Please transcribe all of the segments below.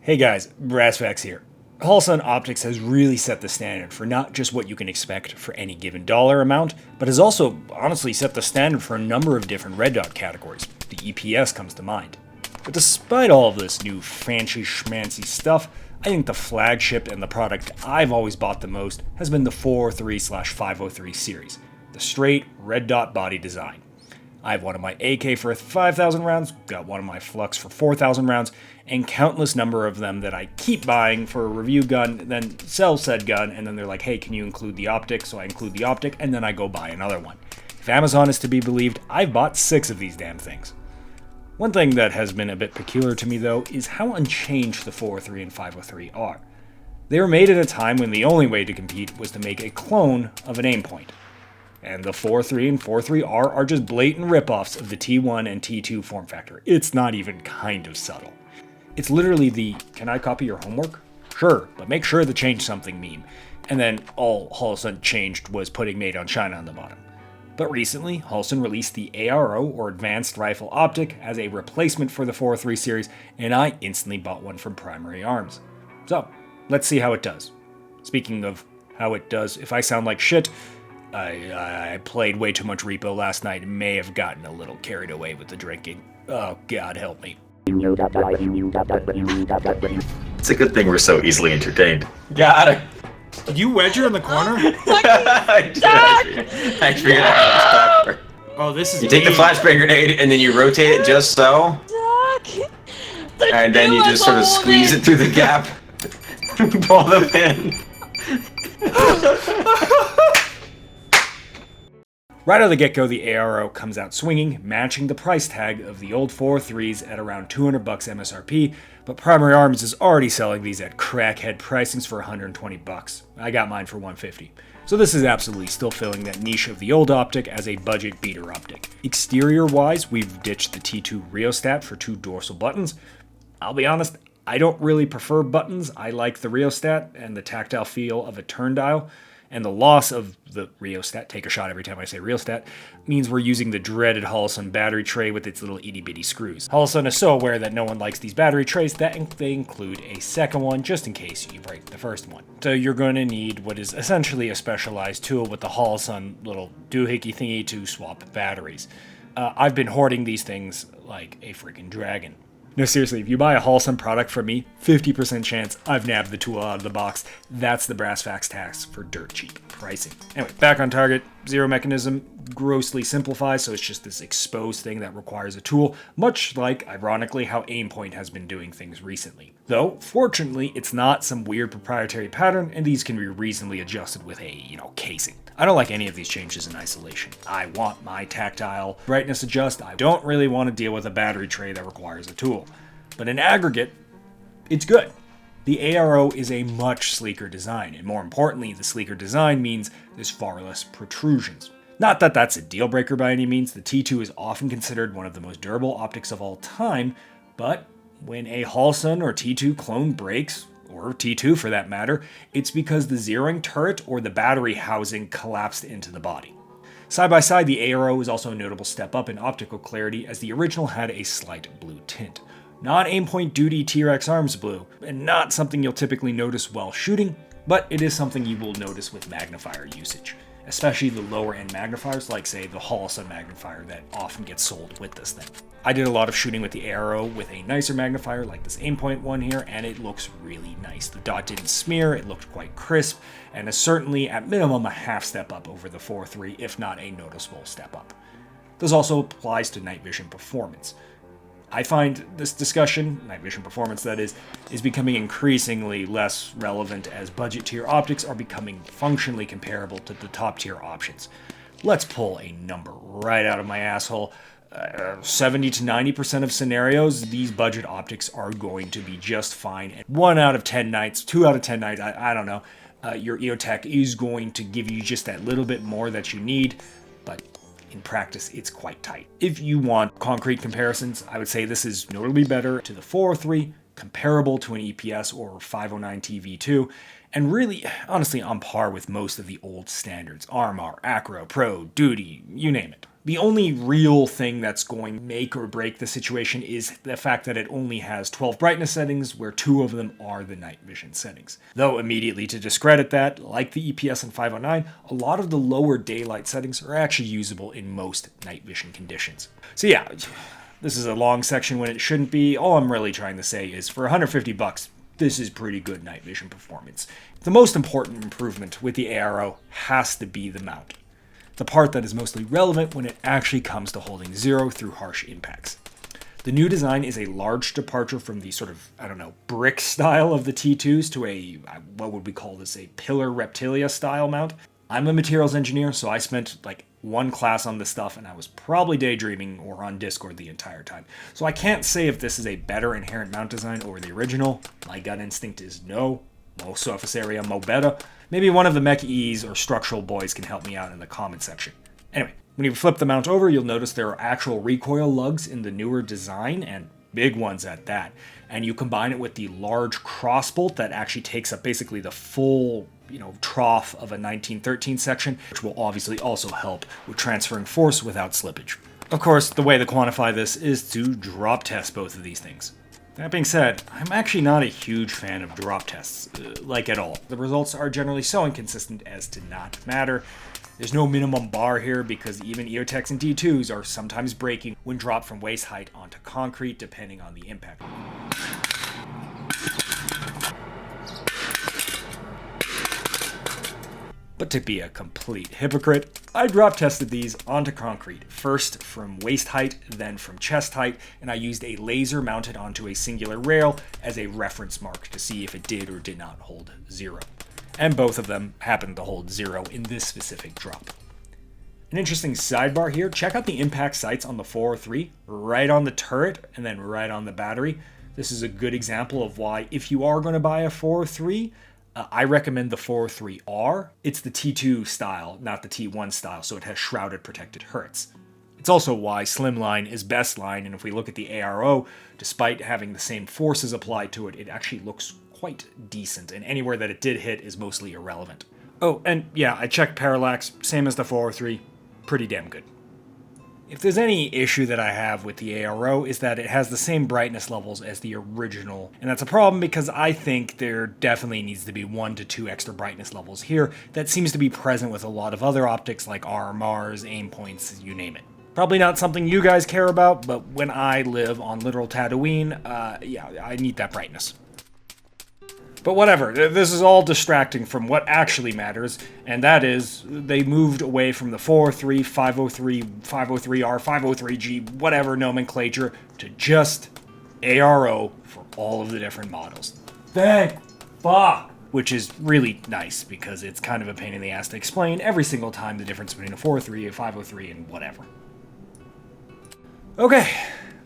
Hey guys, Brassfax here. Holosun Optics has really set the standard for not just what you can expect for any given dollar amount, but has also honestly set the standard for a number of different red dot categories. The EPS comes to mind. But despite all of this new fancy schmancy stuff, I think the flagship and the product I've always bought the most has been the 403/503 series, the straight red dot body design. I have one of my AK for 5,000 rounds, got one of my Flux for 4,000 rounds, and countless number of them that I keep buying for a review gun, then sell said gun, and then they're like, hey, can you include the optic? So I include the optic, and then I go buy another one. If Amazon is to be believed, I've bought 6 of these damn things. One thing that has been a bit peculiar to me, though, is how unchanged the 403 and 503 are. They were made at a time when the only way to compete was to make a clone of an aim point. And the 4.3 and 4.3R are just blatant ripoffs of the T1 and T2 form factor. It's not even kind of subtle. It's literally the, can I copy your homework? Sure, but make sure to change something meme. And then all Holosun changed was putting Made on China on the bottom. But recently, Holosun released the ARO, or Advanced Rifle Optic, as a replacement for the 4.3 series, and I instantly bought one from Primary Arms. So, let's see how it does. Speaking of how it does, if I sound like shit, I played way too much repo last night and may have gotten a little carried away with the drinking. Oh, God help me. It's a good thing we're so easily entertained. Got it. Did you wedge her in the corner? I figured out how to stop her. Oh, this is You take the flashbang grenade and then you rotate it just so, and then you just sort of squeeze it through the gap, pull the pin. Right out of the get-go, the ARO comes out swinging, matching the price tag of the old 4.3s at around $200 MSRP, but Primary Arms is already selling these at crackhead pricings for $120. I got mine for $150. So this is absolutely still filling that niche of the old optic as a budget beater optic. Exterior-wise, we've ditched the T2 rheostat for 2 dorsal buttons. I'll be honest, I don't really prefer buttons. I like the rheostat and the tactile feel of a turn dial. And the loss of the rheostat, take a shot every time I say rheostat, means we're using the dreaded Holosun battery tray with its little itty-bitty screws. Holosun is so aware that no one likes these battery trays that they include a second one just in case you break the first one. So you're going to need what is essentially a specialized tool with the Holosun little doohickey thingy to swap batteries. I've been hoarding these things like a freaking dragon. No, seriously, if you buy a Holosun product from me, 50% chance I've nabbed the tool out of the box. That's the Brassfax tax for dirt cheap pricing. Anyway, back on target. Zero mechanism grossly simplifies, so it's just this exposed thing that requires a tool, much like, ironically, how Aimpoint has been doing things recently. Though, fortunately, it's not some weird proprietary pattern, and these can be reasonably adjusted with a, casing. I don't like any of these changes in isolation. I want my tactile brightness adjust. I don't really want to deal with a battery tray that requires a tool. But in aggregate, it's good. The ARO is a much sleeker design, and more importantly, the sleeker design means there's far less protrusions. Not that that's a deal breaker by any means. The T2 is often considered one of the most durable optics of all time, but when a Holosun or T2 clone breaks, or T2 for that matter, it's because the zeroing turret or the battery housing collapsed into the body. Side by side, the ARO is also a notable step up in optical clarity, as the original had a slight blue tint. Not Aimpoint Duty T-Rex Arms blue, and not something you'll typically notice while shooting, but it is something you will notice with magnifier usage. Especially the lower end magnifiers, like say the Holosun magnifier that often gets sold with this thing. I did a lot of shooting with the ARO with a nicer magnifier like this Aimpoint one here, and it looks really nice. The dot didn't smear, it looked quite crisp, and is certainly at minimum a half step up over the 4.3, if not a noticeable step up. This also applies to night vision performance. I find this discussion, night vision performance that is becoming increasingly less relevant as budget tier optics are becoming functionally comparable to the top tier options. Let's pull a number right out of my asshole. 70 to 90% of scenarios, these budget optics are going to be just fine. And 1 out of 10 nights, 2 out of 10 nights, I don't know, your EOTech is going to give you just that little bit more that you need, but in practice, it's quite tight. If you want concrete comparisons, I would say this is notably better to the 4.3 comparable to an EPS or 509 TV2, and really, honestly, on par with most of the old standards, RMR, Acro, Pro, Duty, you name it. The only real thing that's going to make or break the situation is the fact that it only has 12 brightness settings, where 2 of them are the night vision settings. Though immediately to discredit that, like the EPS and 509, a lot of the lower daylight settings are actually usable in most night vision conditions. So yeah, this is a long section when it shouldn't be. All I'm really trying to say is for 150 bucks, this is pretty good night vision performance. The most important improvement with the ARO has to be the mount, the part that is mostly relevant when it actually comes to holding zero through harsh impacts. The new design is a large departure from the sort of, brick style of the T2s to a, what would we call this, a pillar reptilia style mount. I'm a materials engineer, so I spent like one class on this stuff, and I was probably daydreaming or on Discord the entire time. So I can't say if this is a better inherent mount design over the original. My gut instinct is no. Mo surface area, mo better. Maybe one of the Mech E's or structural boys can help me out in the comment section. Anyway, when you flip the mount over, you'll notice there are actual recoil lugs in the newer design, and big ones at that. And you combine it with the large crossbolt that actually takes up basically the full trough of a 1913 section, which will obviously also help with transferring force without slippage. Of course, the way to quantify this is to drop test both of these things. That being said, I'm actually not a huge fan of drop tests, like at all. The results are generally so inconsistent as to not matter. There's no minimum bar here because even EOTechs and D2s are sometimes breaking when dropped from waist height onto concrete depending on the impact. But to be a complete hypocrite, I drop tested these onto concrete, first from waist height, then from chest height, and I used a laser mounted onto a singular rail as a reference mark to see if it did or did not hold zero. And both of them happened to hold zero in this specific drop. An interesting sidebar here, check out the impact sights on the 403, right on the turret and then right on the battery. This is a good example of why if you are going to buy a 403, I recommend the 403R. It's the T2 style, not the T1 style, so it has shrouded protected turrets. It's also why Slimline is best line, and if we look at the ARO, despite having the same forces applied to it, it actually looks quite decent, and anywhere that it did hit is mostly irrelevant. Oh, and yeah, I checked parallax, same as the 403, pretty damn good. If there's any issue that I have with the ARO is that it has the same brightness levels as the original, and that's a problem because I think there definitely needs to be 1 to 2 extra brightness levels here that seems to be present with a lot of other optics like RMRs, aim points, you name it. Probably not something you guys care about, but when I live on literal Tatooine, I need that brightness. But whatever, this is all distracting from what actually matters, and that is, they moved away from the 403, 503, 503R, 503G, whatever nomenclature, to just ARO for all of the different models. Thank fuck! Which is really nice, because it's kind of a pain in the ass to explain every single time the difference between a 403, a 503, and whatever. Okay,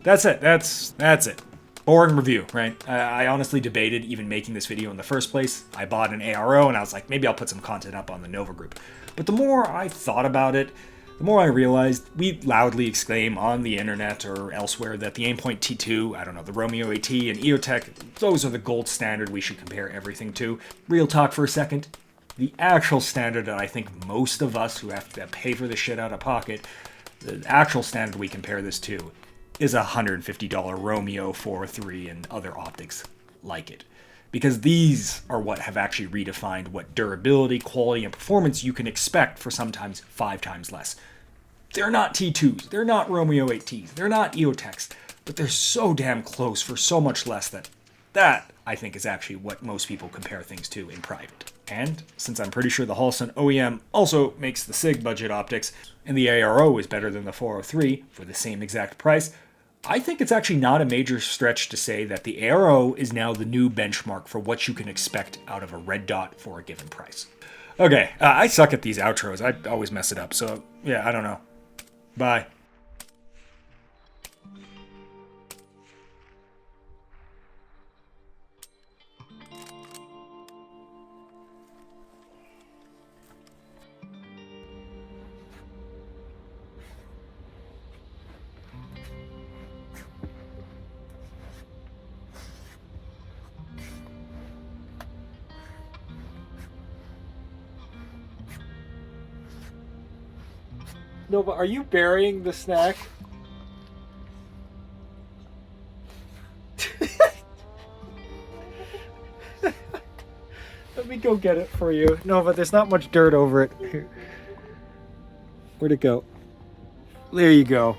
that's it. That's it. Boring review, right? I honestly debated even making this video in the first place. I bought an ARO and I was like, maybe I'll put some content up on the Nova group. But the more I thought about it, the more I realized we loudly exclaim on the internet or elsewhere that the Aimpoint T2, the Romeo AT and EOTech, those are the gold standard we should compare everything to. Real talk for a second. The actual standard that I think most of us who have to pay for this shit out of pocket, the actual standard we compare this to is a $150 Romeo 4.3 and other optics like it. Because these are what have actually redefined what durability, quality, and performance you can expect for sometimes 5 times less. They're not T2s, they're not Romeo 8Ts, they're not EOTechs, but they're so damn close for so much less that I think is actually what most people compare things to in private. And since I'm pretty sure the Holosun OEM also makes the SIG budget optics, and the ARO is better than the 403 for the same exact price, I think it's actually not a major stretch to say that the ARO is now the new benchmark for what you can expect out of a red dot for a given price. Okay, I suck at these outros. I always mess it up, so yeah, I don't know. Bye. Nova, are you burying the snack? Let me go get it for you. Nova, there's not much dirt over it. Here. Where'd it go? There you go.